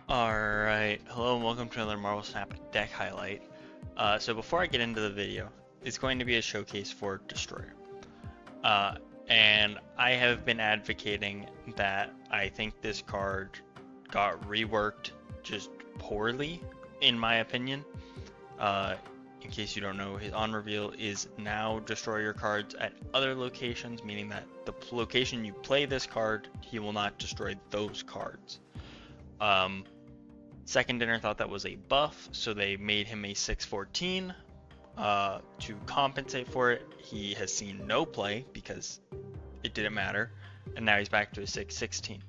Alright, hello and welcome to another Marvel Snap deck highlight. So before I get into the video, it's going to be a showcase for Destroyer. Uh, and I have been advocating that I think this card got reworked just poorly, in my opinion. In case you don't know, his on reveal is now destroy your cards at other locations, meaning that the location you play this card, he will not destroy those cards. Second Dinner thought that was a buff, so they made him a 614. To compensate for it, he has seen no play because it didn't matter, and now he's back to a 616.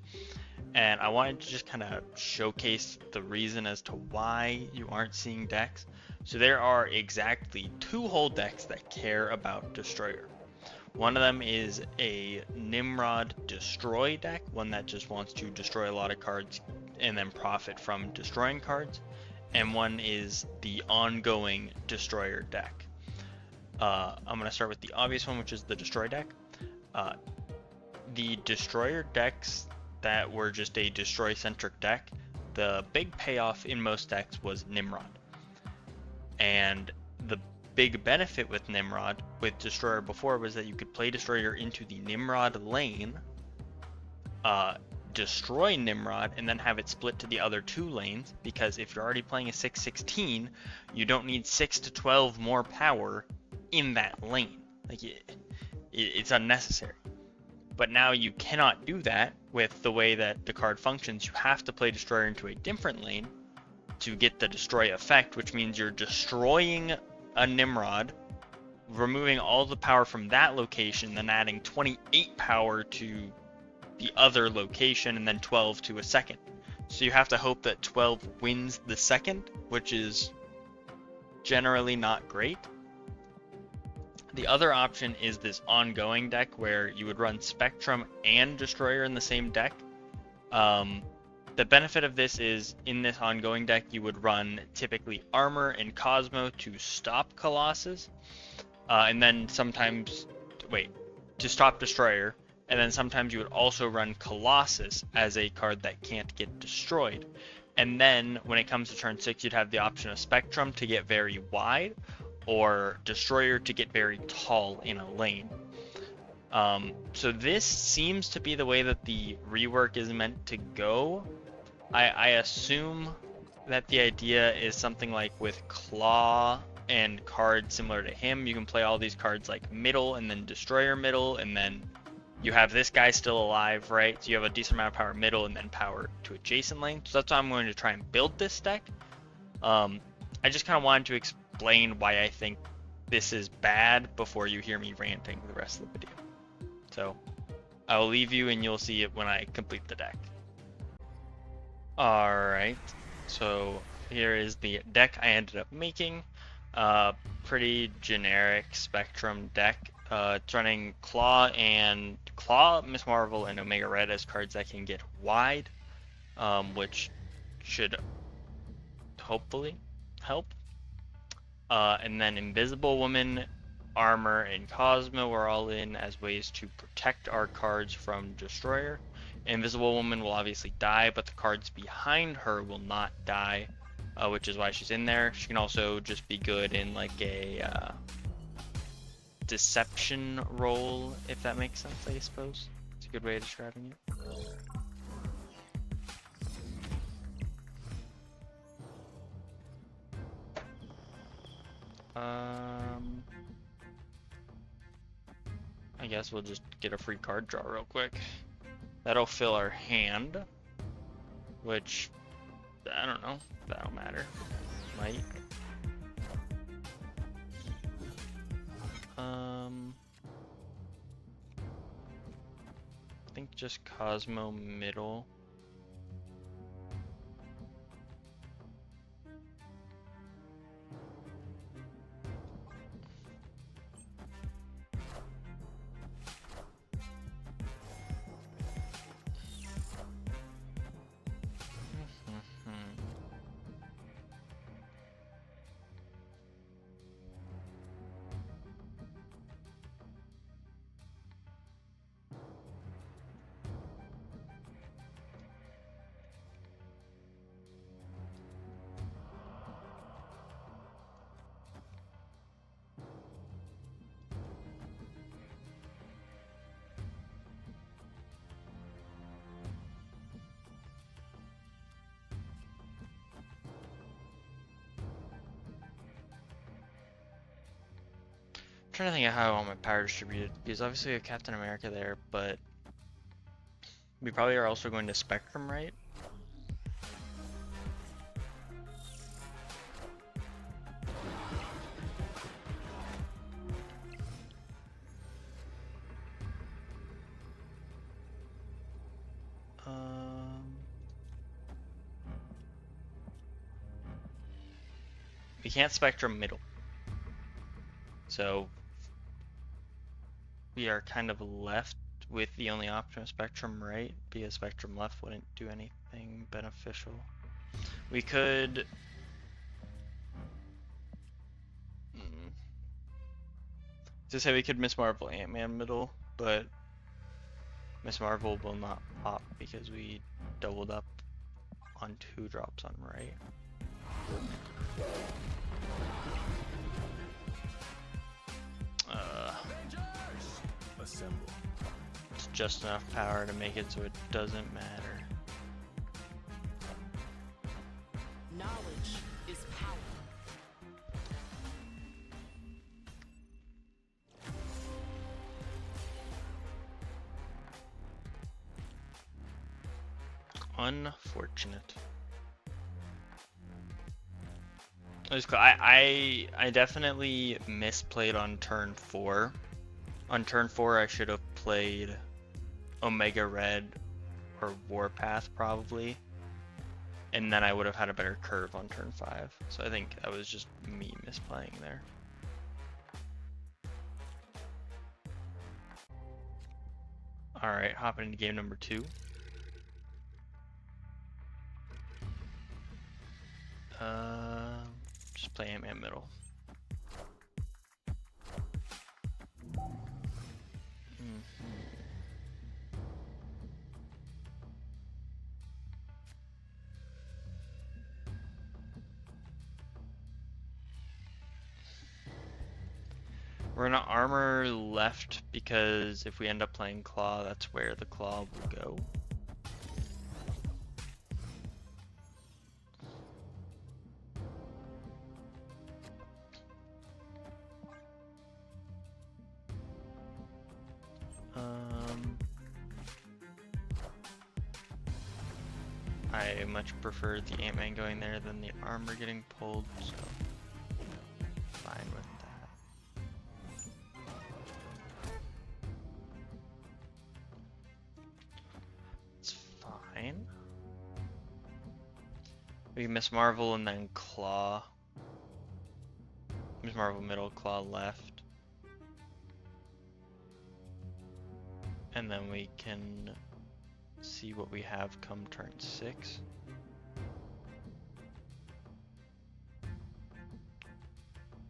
And I wanted to just kind of showcase the reason as to why you aren't seeing decks. So there are exactly two whole decks that care about Destroyer. One of them is a Nimrod Destroy deck, one that just wants to destroy a lot of cards and then profit from destroying cards. And one is the ongoing Destroyer deck. I'm going to start with the obvious one, which is the Destroy deck. The Destroyer decks that were just a Destroy-centric deck, the big payoff in most decks was Nimrod. And the big benefit with Nimrod, with Destroyer before, was that you could play Destroyer into the Nimrod lane, destroy Nimrod, and then have it split to the other two lanes, because if you're already playing a 616, you don't need 6 to 12 more power in that lane. Like, it's unnecessary. But now you cannot do that with the way that the card functions. You have to play Destroyer into a different lane to get the destroy effect, which means you're destroying a Nimrod, removing all the power from that location, then adding 28 power to the other location, and then 12 to a second. So you have to hope that 12 wins the second, which is generally not great. The other option is this ongoing deck where you would run Spectrum and Destroyer in the same deck. The benefit of this is, in this ongoing deck, you would run typically Armor and Cosmo to stop Colossus, and then sometimes, to stop Destroyer, and then sometimes you would also run Colossus as a card that can't get destroyed. And then when it comes to turn 6, you'd have the option of Spectrum to get very wide, or Destroyer to get very tall in a lane. So this seems to be the way that the rework is meant to go. I assume that the idea is something like with Claw and cards similar to him, you can play all these cards like middle and then Destroyer middle, and then you have this guy still alive, right? So you have a decent amount of power middle and then power to adjacent lane. So that's why I'm going to try and build this deck. I just kind of wanted to explain why I think this is bad before you hear me ranting the rest of the video. So I will leave you and you'll see it when I complete the deck. Alright, so here is the deck I ended up making. Pretty generic Spectrum deck. It's running Claw, Miss Marvel, and Omega Red as cards that can get wide, which should hopefully help. And then Invisible Woman, Armor, and Cosmo are all in as ways to protect our cards from Destroyer. Invisible Woman will obviously die, but the cards behind her will not die, which is why she's in there. She can also just be good in like a deception role, if that makes sense, I suppose. It's a good way of describing it. I guess we'll just get a free card draw real quick. That'll fill our hand, which, I don't know, that'll matter. Might. I think just Cosmo middle. trying to think of how I want my power distributed, because obviously we have Captain America there, but we probably are also going to Spectrum, right? We can't Spectrum middle. So we are kind of left with the only option of Spectrum right, because Spectrum left wouldn't do anything beneficial. We could... To say we could Miss Marvel Ant-Man middle, but Miss Marvel will not pop because we doubled up on 2 drops on right. Assemble. It's just enough power to make it so it doesn't matter. Knowledge is power. Unfortunate. It was cool. I definitely misplayed on turn 4. On turn 4 I should have played Omega Red or Warpath probably. And then I would have had a better curve on turn 5. So I think that was just me misplaying there. Alright, hopping into game number 2. Just play Ant-Man middle. We're gonna armor left because if we end up playing Claw, that's where the Claw will go. I much prefer the Ant-Man going there than the armor getting pulled, so fine with that. It's fine. We can Miss Marvel and then Claw. Miss Marvel middle, Claw left. And then we can see what we have come turn 6.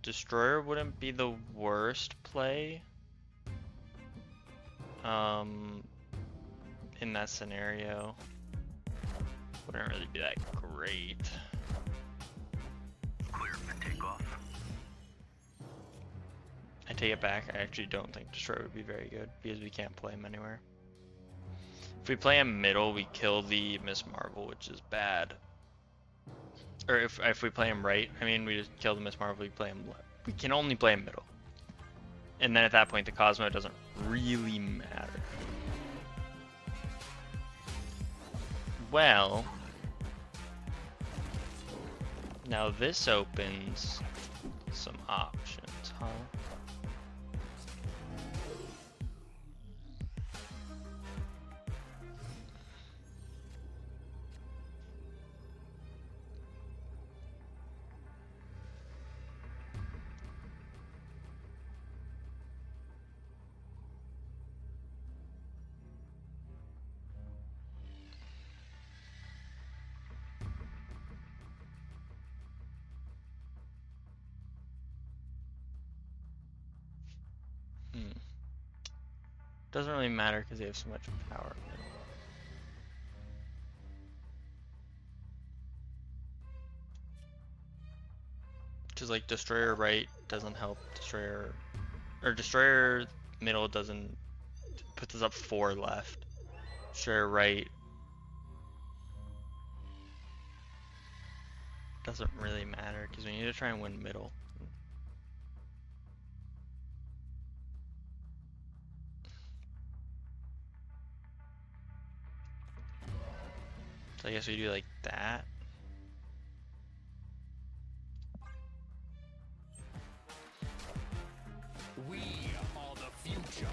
Destroyer wouldn't be the worst play in that scenario. Wouldn't really be that great. Clear for takeoff. I take it back, I actually don't think Destroyer would be very good because we can't play him anywhere. If we play him middle, we kill the Miss Marvel, which is bad. Or if we play him right, I mean, we just kill the Miss Marvel, we play him left. We can only play him middle. And then at that point, the Cosmo doesn't really matter. Well, now this opens some options, huh? Doesn't really matter because they have so much power. Which is like Destroyer right doesn't help Destroyer, or Destroyer middle doesn't, puts us up 4 left. Destroyer right doesn't really matter because we need to try and win middle. So I guess we do like that. We are the future.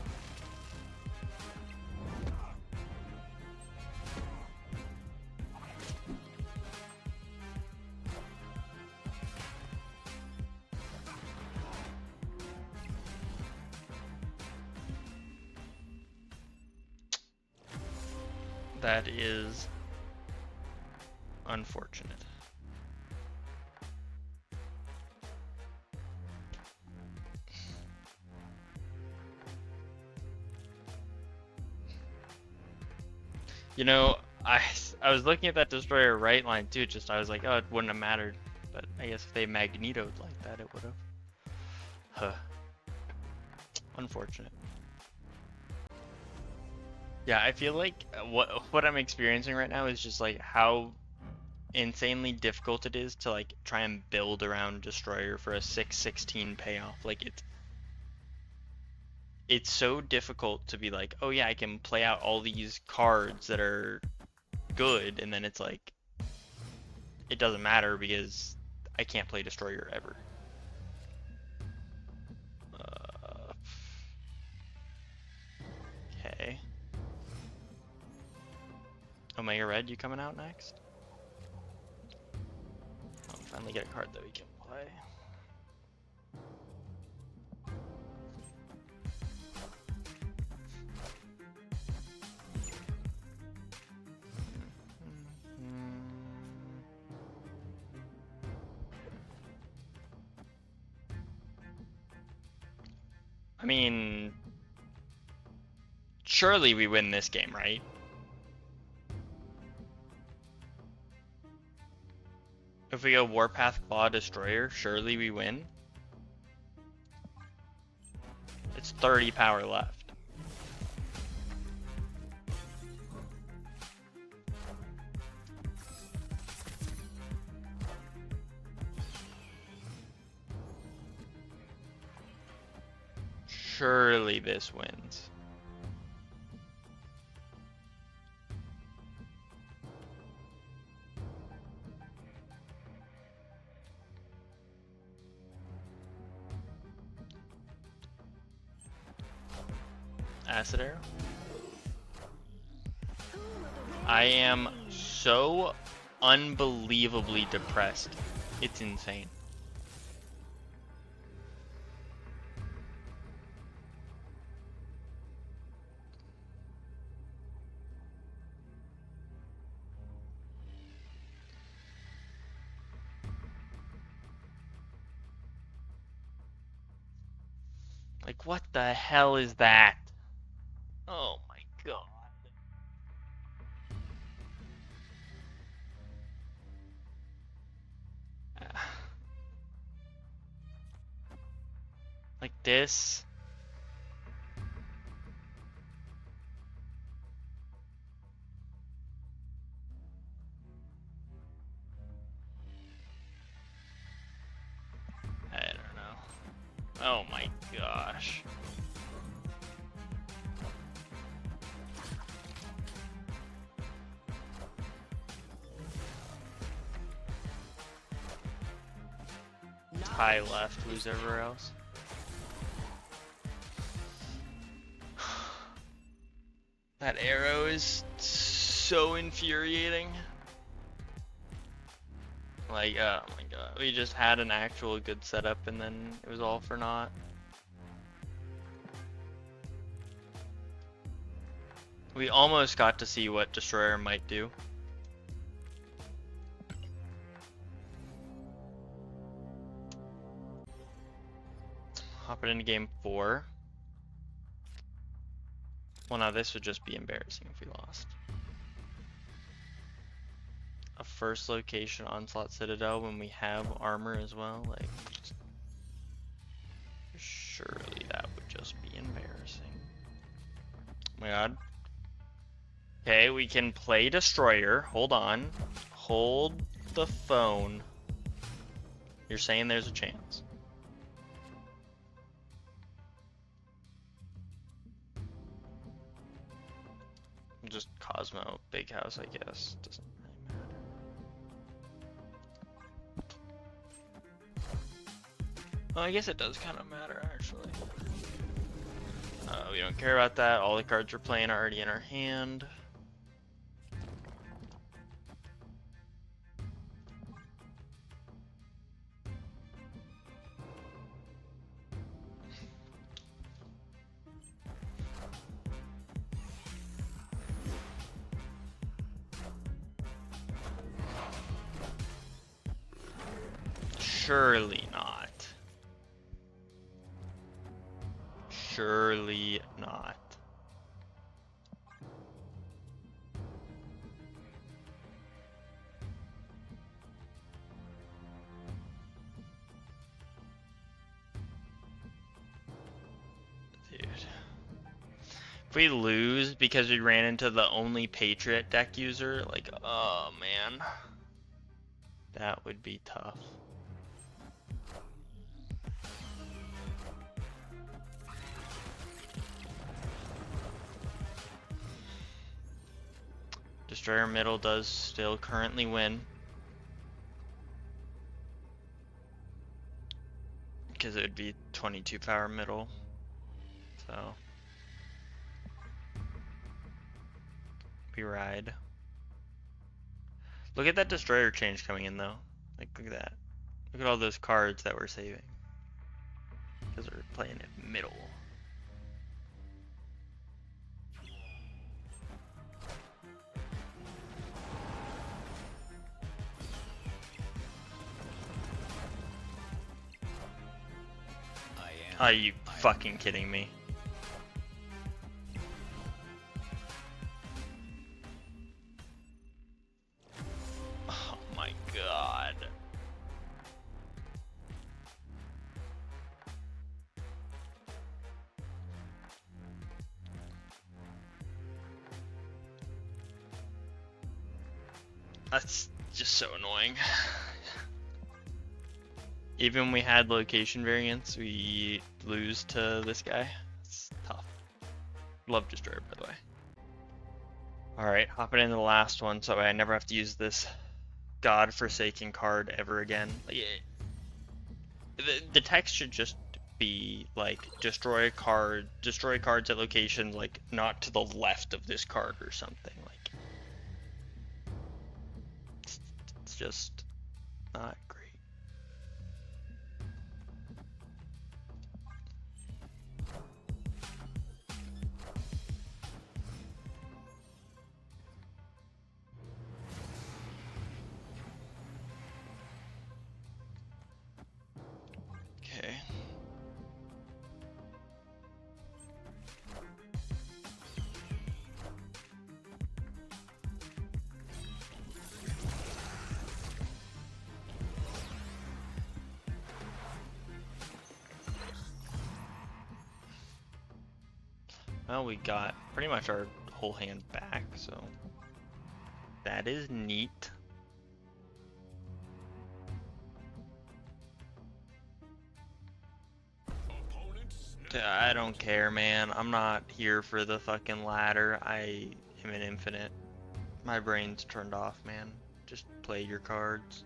That is unfortunate. You know, I was looking at that destroyer right line too, just I was like, oh, it wouldn't have mattered. But I guess if they magnetoed like that, it would have. Huh. Unfortunate. Yeah, I feel like what I'm experiencing right now is just like how insanely difficult it is to like try and build around destroyer for a 6/16 payoff. Like it's so difficult to be like, oh yeah, I can play out all these cards that are good, and then it's like it doesn't matter because I can't play destroyer ever. Okay. Omega Red, you coming out next? I'll finally get a card that we can play. I mean, surely we win this game, right? If we go Warpath Claw Destroyer, surely we win. It's 30 power left. Surely this wins. Acid Arrow. I am so unbelievably depressed. It's insane. Like, what the hell is that? Oh my god. Like this. I don't know. Oh my gosh. High left, lose everywhere else. That arrow is so infuriating. Like, oh my god. We just had an actual good setup and then it was all for naught. We almost got to see what Destroyer might do. Hopping into game 4. Well, now this would just be embarrassing if we lost. A first location Onslaught Citadel when we have armor as well, like, surely that would just be embarrassing. Oh my god. Okay, we can play Destroyer. Hold on. Hold the phone. You're saying there's a chance. Just Cosmo, big house, I guess. Doesn't really Oh, I guess it does kind of matter, actually. We don't care about that. All the cards we're playing are already in our hand. Surely not. Surely not. Dude. If we lose because we ran into the only Patriot deck user, like, oh man. That would be tough. Destroyer middle does still currently win. Because it would be 22 power middle. So. We ride. Look at that destroyer change coming in though. Like, look at that. Look at all those cards that we're saving. Because we're playing it middle. Are you fucking kidding me? Oh my god. That's just so annoying. Even when we had location variants, we lose to this guy. It's tough. Love Destroyer, by the way. Alright, hopping into the last one so I never have to use this godforsaken card ever again. Like, the text should just be like destroy cards at locations like not to the left of this card or something. Like, it's just not great. Okay. Well, we got pretty much our whole hand back, so that is neat. I don't care, man. I'm not here for the fucking ladder. I am an infinite. My brain's turned off, man. Just play your cards.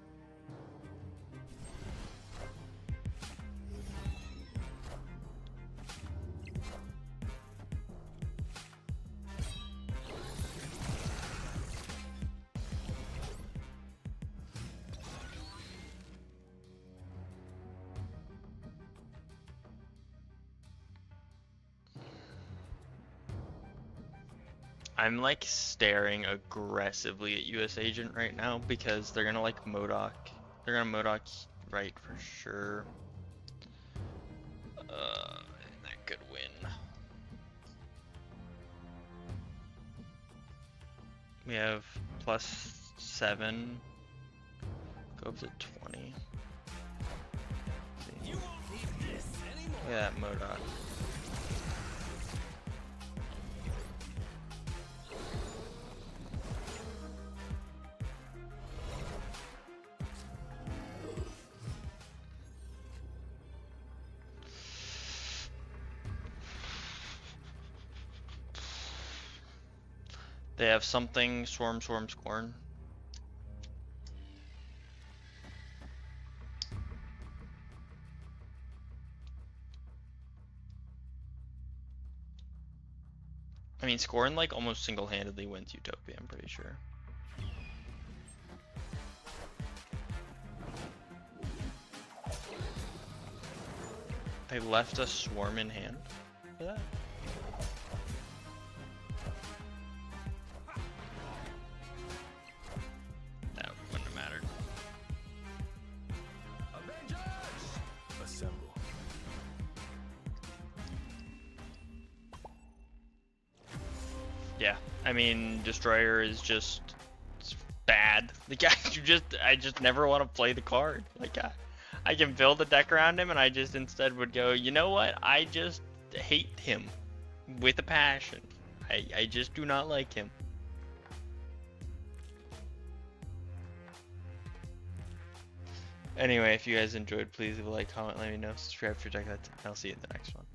I'm like staring aggressively at US Agent right now because they're gonna like Modok. They're gonna Modok right for sure. And that could win. We have +7. Go up to 20. You won't need this anymore. Look at that Modok. They have something Swarm Scorn. I mean, Scorn like almost single-handedly wins Utopia, I'm pretty sure. They left a Swarm in hand for that? That wouldn't have mattered. Avengers! Assemble. Yeah, I mean, Destroyer is just it's bad. The guy, I just never want to play the card. Like, I can build a deck around him, and I just instead would go, you know what? I just hate him with a passion. I just do not like him. Anyway, if you guys enjoyed, please leave a like, comment, let me know, subscribe for check that. I'll see you in the next one.